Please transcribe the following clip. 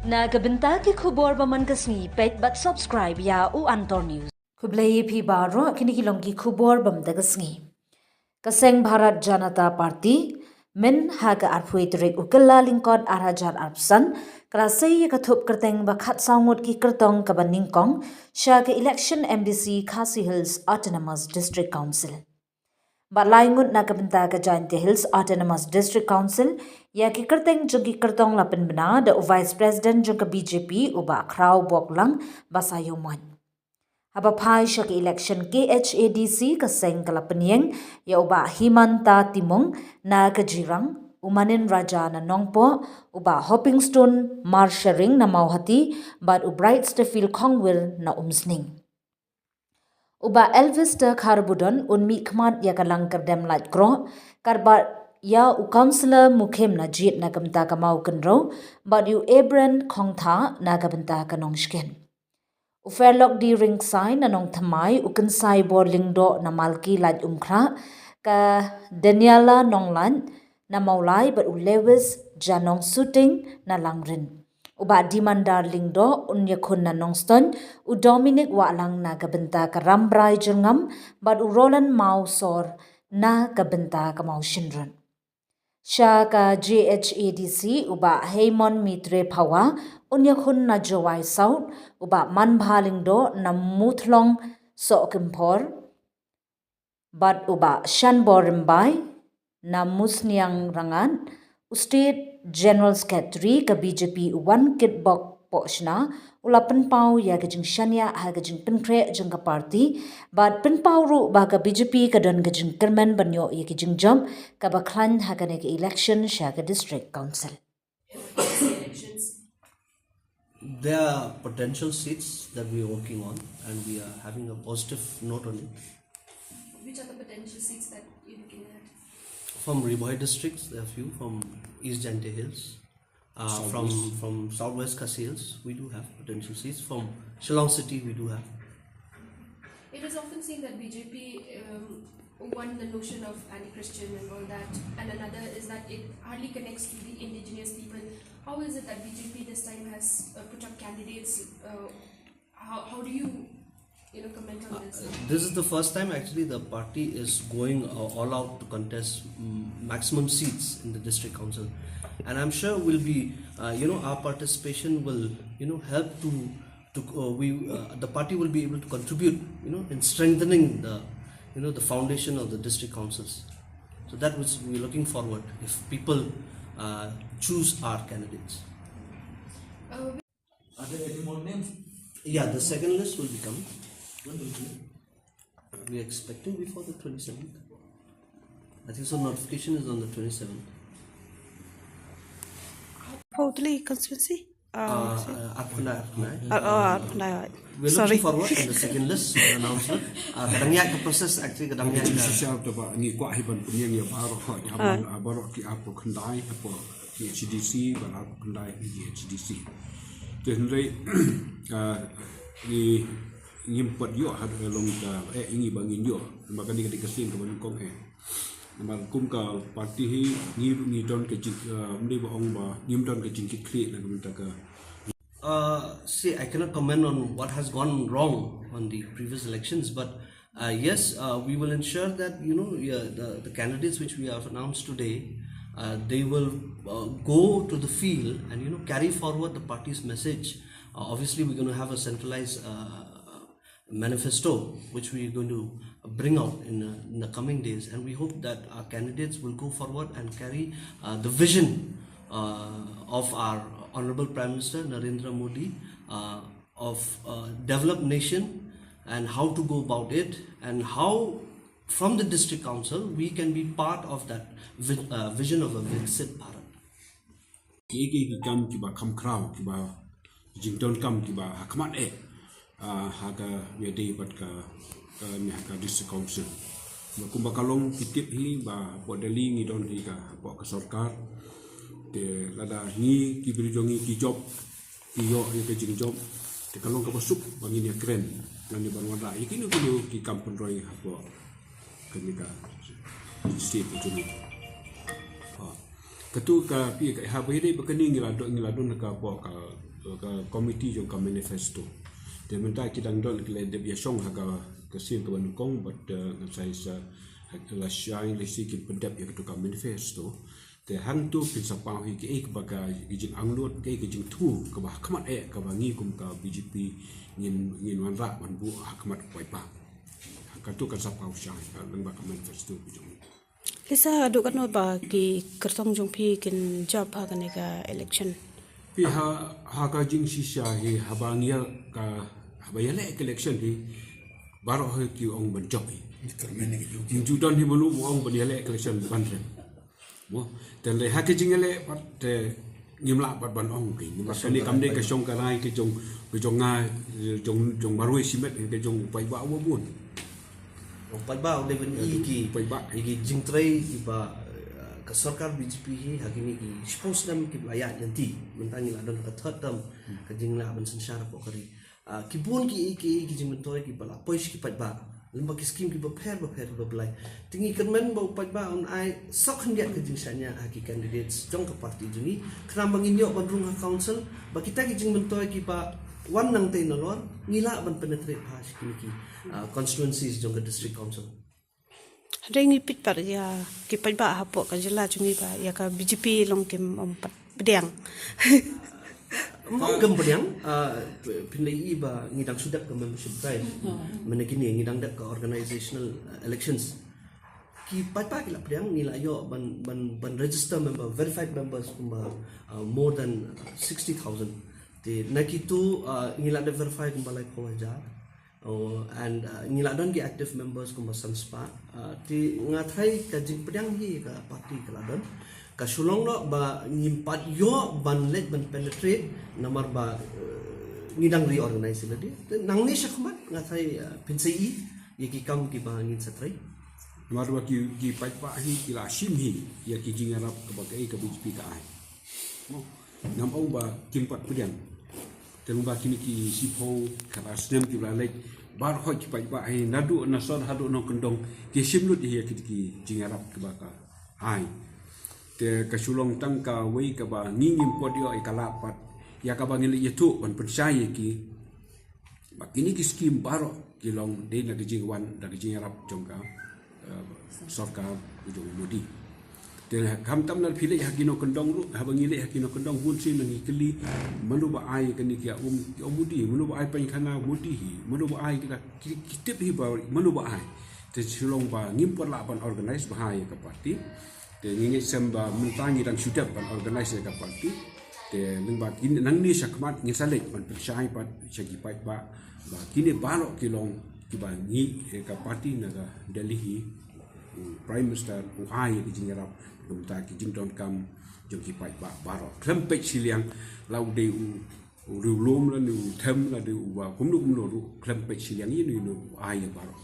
Nagabenta ki khubor baman kasni pet but subscribe ya u Antor News. Kublai phi baro kinikilong ki khubor bam dagasngi. Kaseng Bharat Janata Party min haga arphui trek ukalla lingkod arhajar arpsan krasai kathup kerteng bakhat sangut ki kertong kabaningkong sha ke election MDC Khasi Hills Autonomous District Council. Batlaingut na kabenta ka Jaintia Hills Autonomous District Council ya ki kerteng jogi kertong lapen bena the Vice President jong BJP uba kraw boklang basayoman. Haba pai shaki election KHADC kaseng kalapenyeng ya uba Himanta Timong na kajirang umanin raja na nongpo uba Hoppingstone Marsharing na mauhati but ubright Stefil Kongwil na umsning. Uba Elvis de Karbudon unmi khmat ya kalang kerdem light gro karbat ya u councillor mukhem na jit na kamta kamau kenro but you Abran Kongtha na kabenta kanongshken. U fairlock di ring sign na nong thamai u kensai boarding do na malki light umkra ka Daniela nonglan na maulai but u Lewis janong shooting na langrin. Uba dimandar lingdo unya kun na nongston u Dominic walang na kabenta ka rambrai jengam but u Roland mau sor na kabenta ka mau shinran. Sha ka JHADC uba Heymon Mitre Pawa unya kun na Jawai South uba manbha lingdo na muthlong so kimpor but uba Shanbor Rimbai na musniang rangan State General Secretary ka BJP one kit bok pochna ulapan pau ya gajing shanya ha gajing penkre jeng ka party but pen pau ru ba ka BJP ka don gajing kermen banyo ya gajing jump ka baklan ha ka election sha ka district council. There are potential seats that we are working on and we are having a positive note on it. Which are the potential seats that you're looking at? From Riboy districts, there are few. From East Jante Hills, from Southwest Khasi Hills, we do have potential seats. From Shillong City, we do have. It is often seen that BJP, one, the notion of anti-Christian and all that, and another is that it hardly connects to the indigenous people. How is it that BJP this time has put up candidates? How do you comment on this? This is the first time actually the party is going all out to contest maximum seats in the district council, and I'm sure will be our participation will help to the party will be able to contribute in strengthening the foundation of the district councils. So that was we're looking forward if people choose our candidates. Are there any more names? Yeah, the second list will be coming. When will it be? We are expecting before the 27th. I think so. Notification is on the 27th. Totally conspiracy? We're Sorry. looking forward to the second list announcement. Kadangnya ke proses actually kadangnya Siapa tu pak ni kuat hiban punya ni baru hak baru ki apa kendai apa KHADC baru kendai KHADC. Tendai ni nyimpet yo had long ingi bangin yo maka ni ketika sin ke Bangkok Namal kum ka parti hi ni don ke jik mri bohong ba nim don ke jingkit kri na minta ka. See, I cannot comment on what has gone wrong on the previous elections, but yes, we will ensure that the candidates which we have announced today, they will go to the field and carry forward the party's message. Obviously, we're going to have a centralized manifesto which we are going to bring out in the coming days, and we hope that our candidates will go forward and carry the vision of our Honorable Prime Minister Narendra Modi of developed nation and how to go about it, and how from the district council we can be part of that vision of a Viksit Bharat. Ki kam ki ba kam kraw ki ba jington kam ki ba hakmat haga yadi pat ka ni haga district council. Kumba kalong kitip hi ba podeli ngi don hi ka ka sarkar te lada ni ki berijongi ki job ki yo ke jing job te kalong ka pasuk bangin ya keren lan ni banwada ikini kulo ki kampun roi hapo kenika state itu ni ketu ka pi ka ha beri bekeni ngilado ka po ka committee jong ka manifesto te mentai kidang dol kle de biasong ha ka sin ka ban kong but ngai sa la shine le sikit pendap ya ka manifesto te hang tu pin sa pau hi ke ek baga jing anglot ke jing thu ka ba khamat ka ba ngi kum ka BJP ngin wan ra ban bu khamat pai pa ka tu ka sa pau shine ka lang ba ka manifesto jong Lisa adu kan ba ki kertong jong pi kin job ha kan ka election. Pi ha ka jing shisha hi habangia ka habayale election hi baro ha ki ong ban job hi jing judan hi bulu ong ban yale election ban ren mo te le ha ke jing ele pat te ngimla pat ban ong ki ngimla kani kam de ka song ka rai ke jong nga jong barui simet ke jong pai ba wo bun pai ba le ben ki pai ba ki jing trai iba ka sarkar BJP hi hagini ki spouse nam ki laya nanti mentangi la don ka third term ka jing la ban sanshar ko kari ki bun ki jing mentoi ki bala pois ki pai ba lemba ki scheme ki ba pher ba blai tingi kermen ba pai ba on ai sok handia ka jing sanya ki candidates jong ka party jungi kram bangin yo ban rung council ba kita ki jing mentoi ki ba wan nang te nolor ngila ban penetrate ha ki constituencies jong ka district council Rengi pit par ya ki pa ba ha po ka jela jungi ba ya ka BJP long kim pat bediang. Mau gempediang pinai iba ngidang sudah ke membership drive menekini ngidang dak ke organizational elections ki pai ki la pediang ngila yo ban register member verified members more than 60,000 ti nakitu ngila dak verified balai pelajar and ngila don ki active members kumba sanspa ti ngathai ka jing pediang hi ka party ka ladon ka sulong no ba ngimpat yo ban let ban penetrate namar ba ngidang reorganize ladi nang ni sakmat ngathai pinsei ki kam ki ba ngin satrai marwa ki pai pa hi ki la sim hi ya ki jing arab ka ba ka BJP ka ai mo nam ong ba kimpat pediang telung ba kini ki sipo kara snem ki la lek bar ho ki pai ba hi nadu na son hadu no kendong ki simlut hi ya ki jing arab ka ba ka ai te kasulong tang ka wei ka ba ngingim podio e kalapat ya ka bangil yetu ban percaya ki ba kini ki skim baro ki long de na jing wan da jing arab jongka sarkar ujung modi te kam tam na phile hakino kendong ru ha bangile hakino kendong bun sin ngi kli manu ba ai kani ki mudi manu ba ai pen khana mudi hi manu ba ai ki tip hi ba manu ba ai te sulong ba ngim por la ban organize ba hai ka party te ngi samba mentangi dan sudah ban organize ka party te lingba kini nang ni sakmat ngi salek ban percaya pat segi pai ba kini balok kilong ki ba ngi ka party na ka Delhi prime minister uhai ki jingarap lumta ki jington kam jong ki pai ba baro klempek siliang lau de u ru lom la nu them la de u ba kumnu ru klempek siliang ini nu ai baro